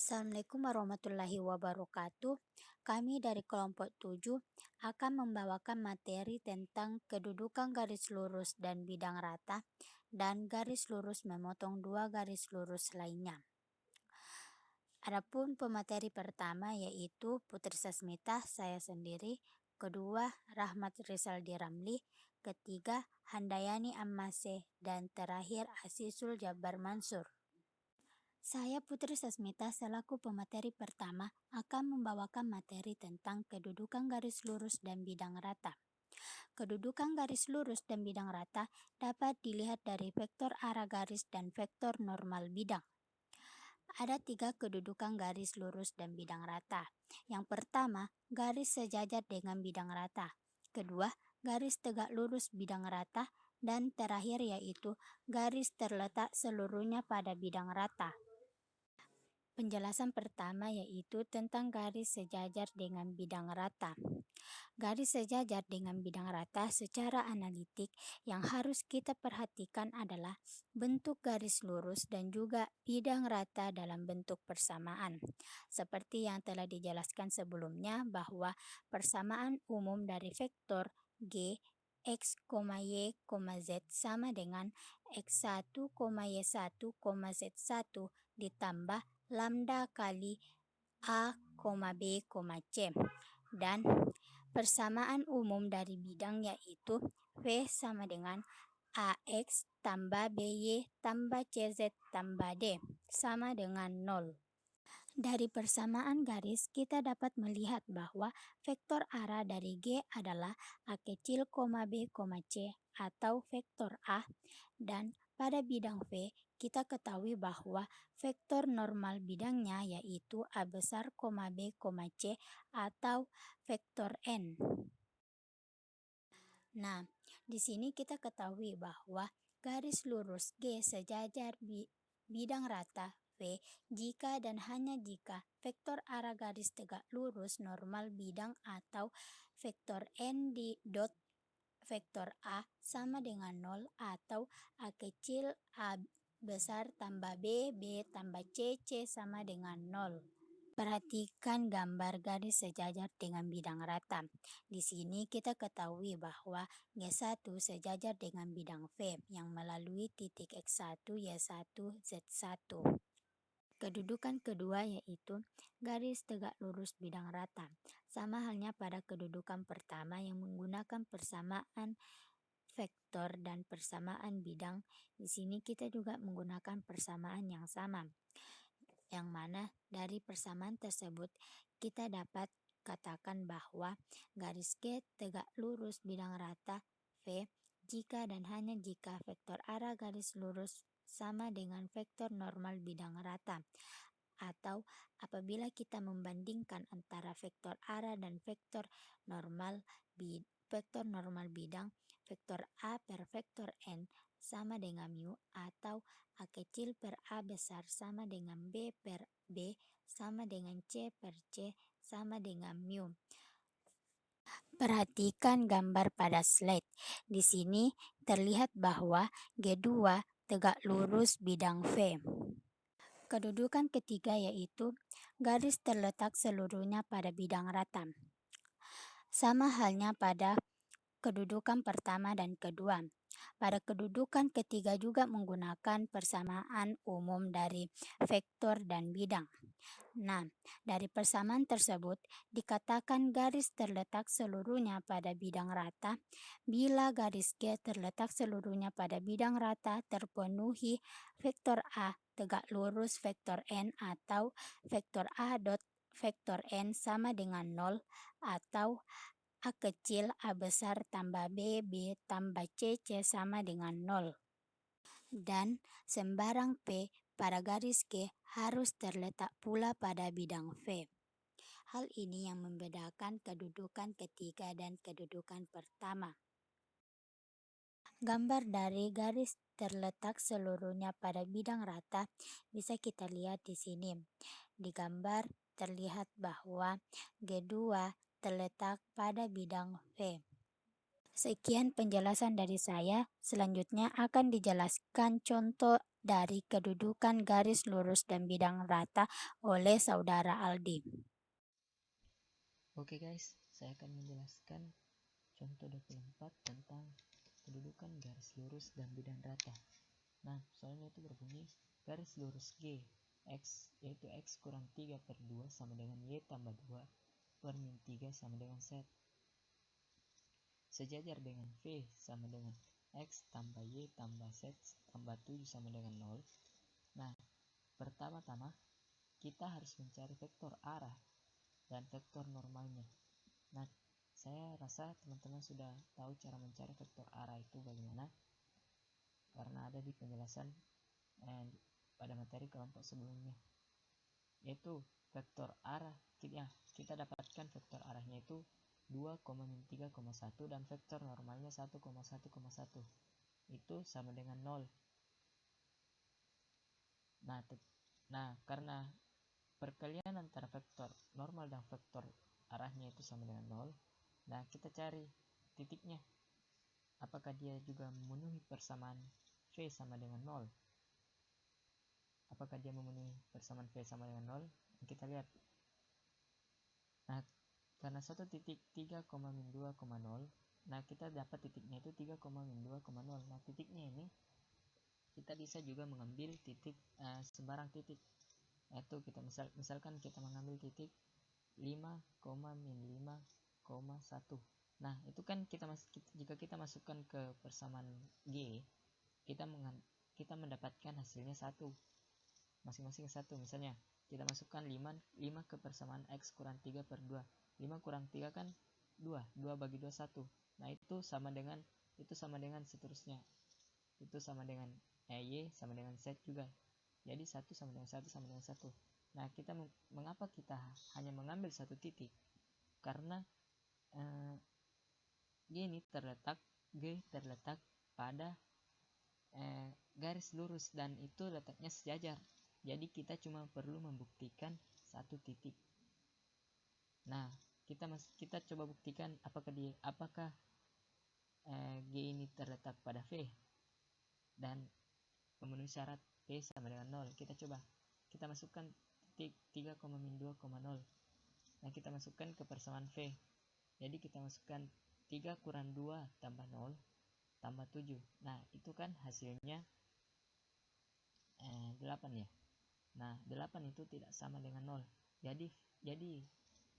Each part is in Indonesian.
Assalamualaikum warahmatullahi wabarakatuh. Kami dari kelompok 7 akan membawakan materi tentang kedudukan garis lurus dan bidang rata dan garis lurus memotong dua garis lurus lainnya. Adapun pemateri pertama yaitu Putri Sasmita, saya sendiri, kedua Rahmat Rizal Diramli, ketiga Handayani Ammase, dan terakhir Asisul Jabbar Mansur. Saya Putri Sasmita selaku pemateri pertama akan membawakan materi tentang kedudukan garis lurus dan bidang rata. Kedudukan garis lurus dan bidang rata dapat dilihat dari vektor arah garis dan vektor normal bidang. Ada 3 kedudukan garis lurus dan bidang rata. Yang pertama, garis sejajar dengan bidang rata. Kedua, garis tegak lurus bidang rata. Dan terakhir yaitu garis terletak seluruhnya pada bidang rata. Penjelasan pertama yaitu tentang garis sejajar dengan bidang rata. Garis sejajar dengan bidang rata secara analitik yang harus kita perhatikan adalah bentuk garis lurus dan juga bidang rata dalam bentuk persamaan. Seperti yang telah dijelaskan sebelumnya bahwa persamaan umum dari vektor G X, Y, Z sama dengan X1, Y1, Z1 ditambah lambda kali A, B, C. Dan persamaan umum dari bidang yaitu V sama dengan AX tambah BY tambah CZ tambah D sama dengan 0. Dari persamaan garis kita dapat melihat bahwa vektor arah dari G adalah A kecil, B, C atau vektor A, dan pada bidang V kita ketahui bahwa vektor normal bidangnya yaitu A besar, B, C atau vektor N. Nah, di sini kita ketahui bahwa garis lurus G sejajar bidang rata V jika dan hanya jika vektor arah garis tegak lurus normal bidang atau vektor N di dot vektor A sama dengan 0 atau A kecil A besar tambah B, B tambah C, C sama dengan 0. Perhatikan gambar garis sejajar dengan bidang rata. Di sini kita ketahui bahwa G1 sejajar dengan bidang V yang melalui titik X1, Y1, Z1. Kedudukan kedua yaitu garis tegak lurus bidang rata. Sama halnya pada kedudukan pertama yang menggunakan persamaan vektor dan persamaan bidang. Di sini kita juga menggunakan persamaan yang sama, yang mana dari persamaan tersebut kita dapat katakan bahwa garis G tegak lurus bidang rata V jika dan hanya jika vektor arah garis lurus sama dengan vektor normal bidang rata, atau apabila kita membandingkan antara vektor arah dan vektor normal bidang, vektor A per vektor N sama dengan mu, atau A kecil per A besar sama dengan B per B sama dengan C per C sama dengan mu. Perhatikan gambar pada slide. Di sini terlihat bahwa G2 tegak lurus bidang V. Kedudukan ketiga yaitu garis terletak seluruhnya pada bidang rata. Sama halnya pada kedudukan pertama dan kedua. Pada kedudukan ketiga juga menggunakan persamaan umum dari vektor dan bidang. Nah, dari persamaan tersebut dikatakan garis terletak seluruhnya pada bidang rata bila garis G terletak seluruhnya pada bidang rata terpenuhi vektor A tegak lurus vektor N atau vektor A dot vektor N sama dengan 0 atau A kecil A besar tambah B, B tambah C, C sama dengan 0. Dan sembarang P pada garis G harus terletak pula pada bidang V. Hal ini yang membedakan kedudukan ketiga dan kedudukan pertama. Gambar dari garis terletak seluruhnya pada bidang rata bisa kita lihat di sini. Di gambar terlihat bahwa G2 terletak pada bidang V. Sekian penjelasan dari saya. Selanjutnya akan dijelaskan contoh dari kedudukan garis lurus dan bidang rata oleh saudara Aldi. Oke guys, saya akan menjelaskan contoh 24 tentang kedudukan garis lurus dan bidang rata. Nah, soalnya itu berbunyi garis lurus G, X, yaitu X kurang 3 per 2 sama dengan Y tambah 2 per min 3 sama dengan Z. Sejajar dengan V sama dengan X tambah Y tambah Z tambah 7 sama dengan 0. Nah, pertama-tama kita harus mencari vektor arah dan vektor normalnya. Nah, saya rasa teman-teman sudah tahu cara mencari vektor arah itu bagaimana, karena ada di penjelasan pada materi kelompok sebelumnya, yaitu vektor arah. Kita dapatkan vektor arahnya itu 2,-3,1 dan vektor normalnya 1,1,1. Itu sama dengan 0. Nah, karena perkalian antara vektor normal dan vektor arahnya itu sama dengan 0, nah kita cari titiknya. Apakah dia juga memenuhi persamaan V sama dengan 0? Apakah dia memenuhi persamaan V sama dengan 0? Kita lihat. Nah, karena satu titik 3,-2,0, nah kita dapat titiknya itu 3,-2,0. Nah, titiknya ini kita bisa juga mengambil titik sembarang titik. Yaitu kita misalkan kita mengambil titik 5,-5,1. Nah, itu kan jika kita masukkan ke persamaan G, kita mendapatkan hasilnya 1, masing-masing 1. Misalnya kita masukkan 5 ke persamaan X kurang 3 per 2. 5 kurang 3 kan 2 bagi 2 1. Nah, itu sama dengan seterusnya. Itu sama dengan Y sama dengan Z juga. Jadi 1 sama dengan 1 sama dengan 1. Nah, mengapa kita hanya mengambil satu titik? Karena G terletak pada garis lurus dan itu letaknya sejajar. Jadi kita cuma perlu membuktikan satu titik. Nah, kita coba buktikan apakah G ini terletak pada V dan memenuhi syarat V sama dengan 0. Kita masukkan titik 3,-2,0. Nah, kita masukkan ke persamaan V. Jadi kita masukkan 3 kurang 2 tambah 0 tambah 7. Nah, itu kan hasilnya 8 ya. Nah, 8 itu tidak sama dengan 0. Jadi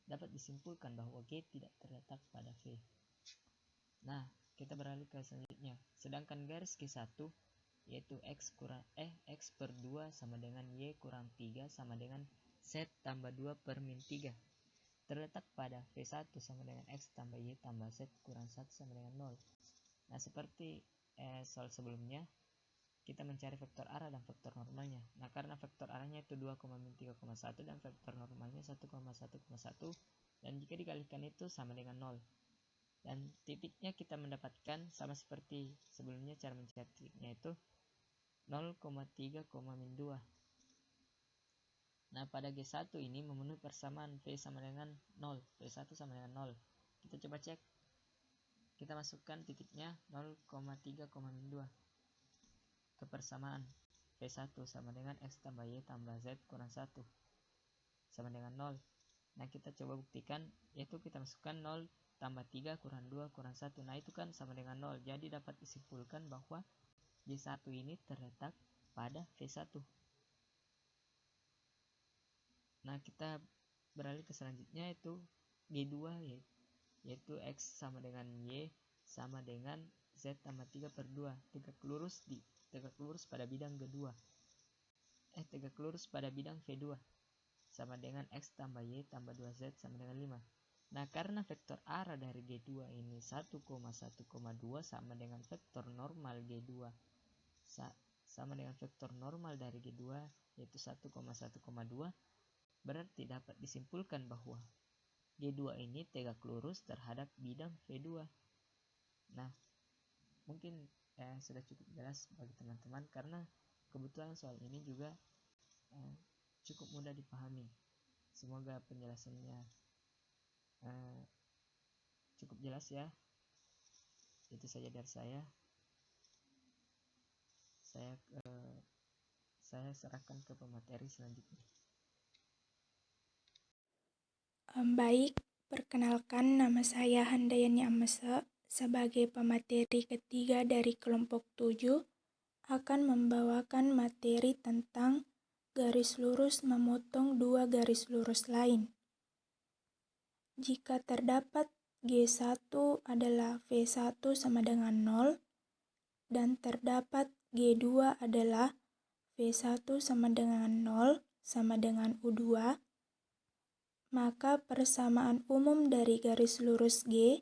dapat disimpulkan bahwa G tidak terletak pada V. Nah, kita beralih ke selanjutnya. Sedangkan garis G1 yaitu X per 2 sama dengan Y kurang 3 sama dengan Z tambah 2 per min 3 terletak pada V1 sama dengan X tambah Y tambah Z kurang 1 sama dengan 0. Nah, seperti soal sebelumnya, kita mencari vektor arah dan vektor normalnya. Nah, karena vektor arahnya itu 2,-3,1 dan vektor normalnya 1,1,1, dan jika dikalikan itu sama dengan 0. Dan titiknya kita mendapatkan sama seperti sebelumnya, cara mencari titiknya itu 0,3,-2. Nah, pada G1 ini memenuhi persamaan V sama dengan 0, V1 sama dengan 0. Kita coba cek. Kita masukkan titiknya 0,3,2 ke persamaan V1 sama dengan X tambah Y tambah Z kurang 1 sama dengan 0. Nah, kita coba buktikan, yaitu kita masukkan 0 tambah 3 kurang 2 kurang 1. Nah, itu kan sama dengan 0. Jadi dapat disimpulkan bahwa G1 ini terletak pada V1. Nah, kita beralih ke selanjutnya, yaitu G2, yaitu X sama dengan Y sama dengan Z tambah 3 per 2. Tegak lurus pada bidang G2. Tegak lurus pada bidang V2 sama dengan X tambah Y tambah 2Z sama dengan 5. Nah, karena vektor arah dari G2 ini 1,1,2 sama dengan vektor normal G2 sama dengan vektor normal dari G2 yaitu 1,1,2, berarti dapat disimpulkan bahwa G2 ini tegak lurus terhadap bidang V2. Nah, mungkin sudah cukup jelas bagi teman-teman, karena kebetulan soal ini juga cukup mudah dipahami. Semoga penjelasannya cukup jelas ya. Itu saja dari saya. saya serahkan ke pemateri selanjutnya. Baik, perkenalkan nama saya Handayani Amese. Sebagai pemateri ketiga dari kelompok 7 akan membawakan materi tentang garis lurus memotong dua garis lurus lain. Jika terdapat G1 adalah V1 sama dengan 0 dan terdapat G2 adalah V1 sama dengan 0 sama dengan U2, maka persamaan umum dari garis lurus G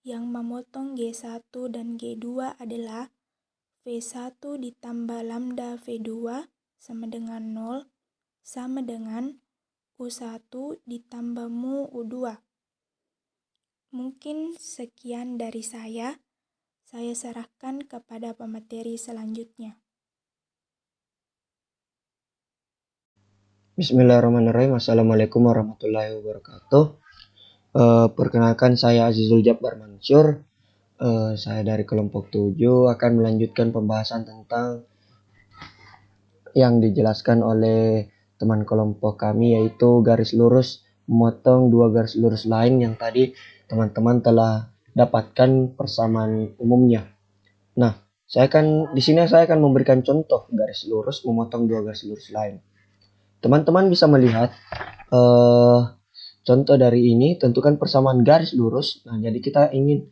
yang memotong G1 dan G2 adalah V1 ditambah lambda V2 sama dengan 0 sama dengan U1 ditambah mu U2. Mungkin sekian dari saya serahkan kepada pemateri selanjutnya. Bismillahirrahmanirrahim. Assalamualaikum warahmatullahi wabarakatuh. Perkenalkan, saya Azizul Jabbar Mansur. Saya dari kelompok 7 akan melanjutkan pembahasan tentang yang dijelaskan oleh teman kelompok kami, yaitu garis lurus memotong dua garis lurus lain yang tadi teman-teman telah dapatkan persamaan umumnya. Nah, di sini saya akan memberikan contoh garis lurus memotong dua garis lurus lain. Teman-teman bisa melihat contoh dari ini, tentukan persamaan garis lurus. Nah, jadi kita ingin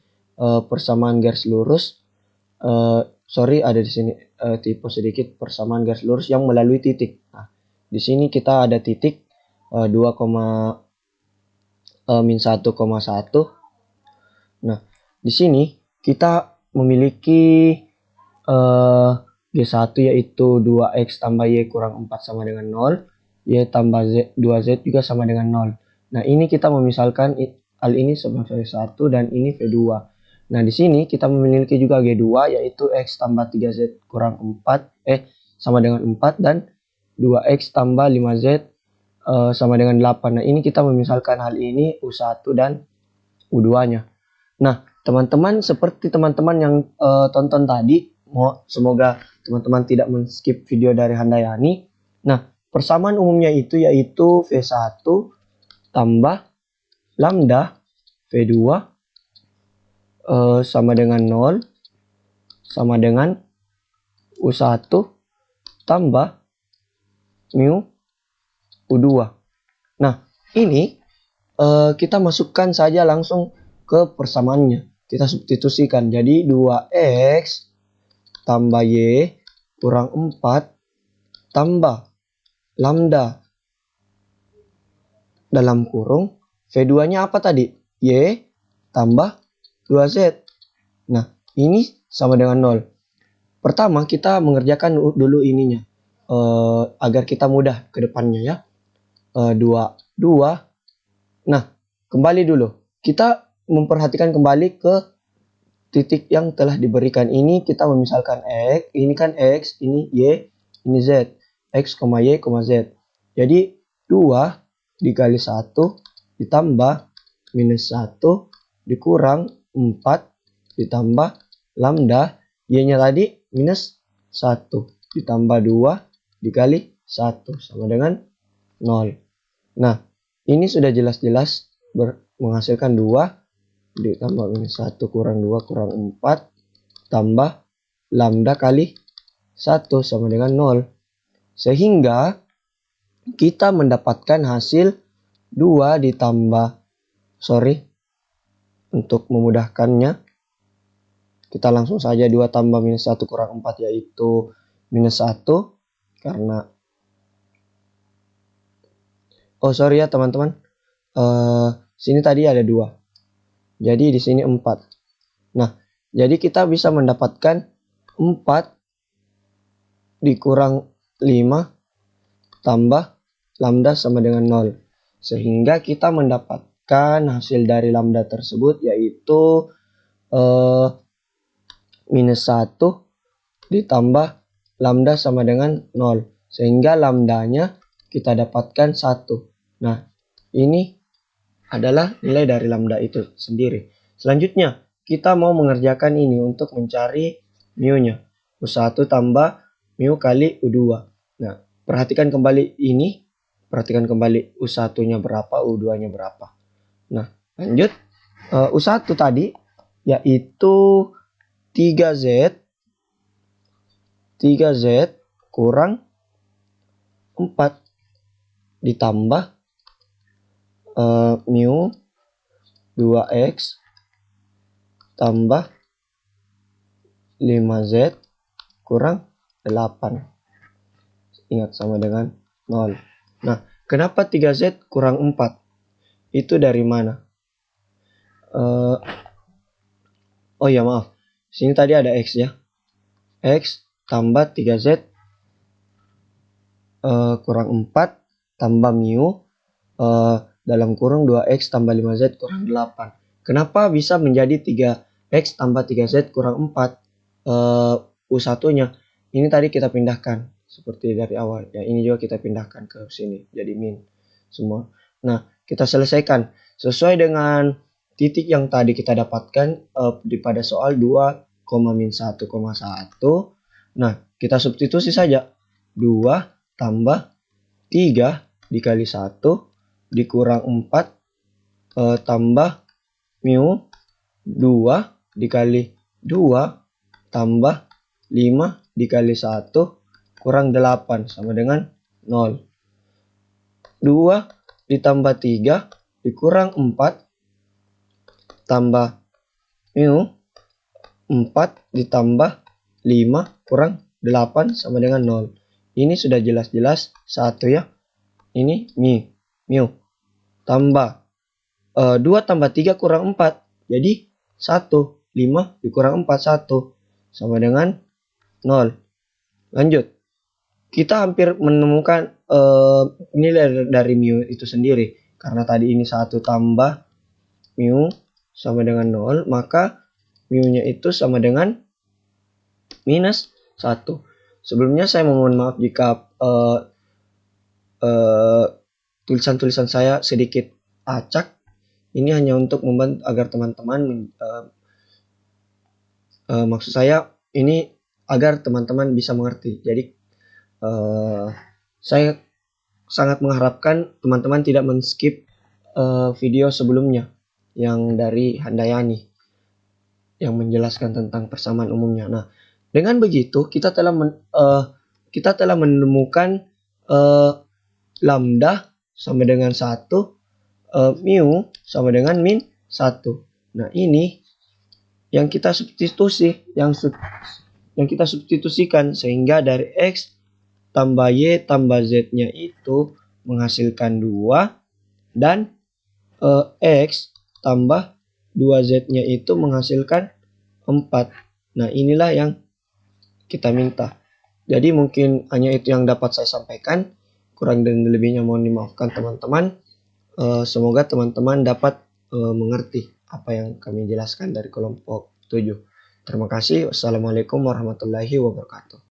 persamaan garis lurus, ada di sini tipe sedikit, persamaan garis lurus yang melalui titik. Nah, di sini kita ada titik 2,-1,1. Nah, di sini kita memiliki G1 yaitu 2x tambah y kurang 4 sama dengan 0. Y tambah z, 2z juga sama dengan 0. Nah, ini kita memisalkan hal ini sebagai V1 dan ini V2. Nah, di sini kita memiliki juga G2 yaitu x tambah 3z kurang 4 sama dengan 4 dan 2x tambah 5z sama dengan 8. Nah, ini kita memisalkan hal ini U1 dan U2-nya. Nah, teman-teman, seperti teman-teman yang tonton tadi, semoga teman-teman tidak men-skip video dari Handayani. Nah, persamaan umumnya itu yaitu V1 tambah lambda V2 sama dengan 0 sama dengan U1 tambah mu U2. Nah, ini kita masukkan saja langsung ke persamaannya. Kita substitusikan. Jadi 2x tambah y kurang 4 tambah lambda dalam kurung V2-nya apa tadi? Y tambah 2z. Nah, ini sama dengan 0. Pertama kita mengerjakan dulu ininya agar kita mudah ke depannya ya. 2. Nah, kembali dulu. Kita memperhatikan kembali ke titik yang telah diberikan. Ini kita memisalkan x, ini kan x, ini y, ini z. X, y, z. Jadi 2 dikali 1 ditambah minus 1 dikurang 4 ditambah lambda y-nya tadi minus 1 ditambah 2 dikali 1 sama dengan 0. Nah, ini sudah jelas-jelas menghasilkan 2 ditambah minus 1 kurang 2 kurang 4 tambah lambda kali 1 sama dengan 0. Sehingga kita mendapatkan hasil 2 ditambah, untuk memudahkannya, kita langsung saja 2 tambah minus 1 kurang 4 yaitu minus 1 karena ya teman-teman, sini tadi ada 2. Jadi di sini 4. Nah, jadi kita bisa mendapatkan 4 dikurang 5 tambah lambda sama dengan 0. Sehingga kita mendapatkan hasil dari lambda tersebut yaitu minus 1 ditambah lambda sama dengan 0. Sehingga lambdanya kita dapatkan 1. Nah, ini adalah nilai dari lambda itu sendiri. Selanjutnya, kita mau mengerjakan ini untuk mencari mu-nya. U1 tambah mu kali U2. Nah, perhatikan kembali ini. Perhatikan kembali U1-nya berapa, U2-nya berapa. Nah, lanjut. U1 tadi yaitu 3Z kurang 4 ditambah mu 2X tambah 5Z kurang 8. Ingat sama dengan 0. Nah, kenapa 3Z kurang 4? Itu dari mana? Oh ya maaf. Sini tadi ada X ya. X tambah 3Z kurang 4 tambah mu dalam kurung 2X tambah 5Z kurang 8. Kenapa bisa menjadi 3X tambah 3Z kurang 4? U1-nya. Ini tadi kita pindahkan. Seperti dari awal. Ya, ini juga kita pindahkan ke sini. Jadi min semua. Nah, kita selesaikan. Sesuai dengan titik yang tadi kita dapatkan pada soal 2, min 1,1. Nah, kita substitusi saja. 2 tambah 3 dikali 1 dikurang 4 tambah mu 2 dikali 2 tambah 5 dikali 1 kurang 8 sama dengan 0. 2 ditambah 3 dikurang 4 tambah mu 4 ditambah 5 kurang 8 sama dengan 0. Ini sudah jelas-jelas 1 ya. Ini mu tambah 2 tambah 3 kurang 4. Jadi 1. 5 dikurang 4 1 sama dengan 0. Lanjut. Kita hampir menemukan nilai dari mu itu sendiri. Karena tadi ini 1 tambah mu sama dengan 0. Maka mu-nya itu sama dengan minus 1. Sebelumnya saya mohon maaf jika tulisan-tulisan saya sedikit acak. Ini hanya untuk membantu agar teman-teman maksud saya ini agar teman-teman bisa mengerti. Jadi saya sangat mengharapkan teman-teman tidak men-skip video sebelumnya yang dari Handayani yang menjelaskan tentang persamaan umumnya. Nah, dengan begitu kita telah menemukan lambda sama dengan 1, mu sama dengan min 1. Nah, ini yang kita substitusikan sehingga dari X tambah Y tambah Z-nya itu menghasilkan 2 dan X tambah 2Z-nya itu menghasilkan 4. Nah, inilah yang kita minta. Jadi mungkin hanya itu yang dapat saya sampaikan. Kurang dan lebihnya mohon dimaafkan teman-teman. Semoga teman-teman dapat mengerti apa yang kami jelaskan dari kelompok 7. Terima kasih. Wassalamualaikum warahmatullahi wabarakatuh.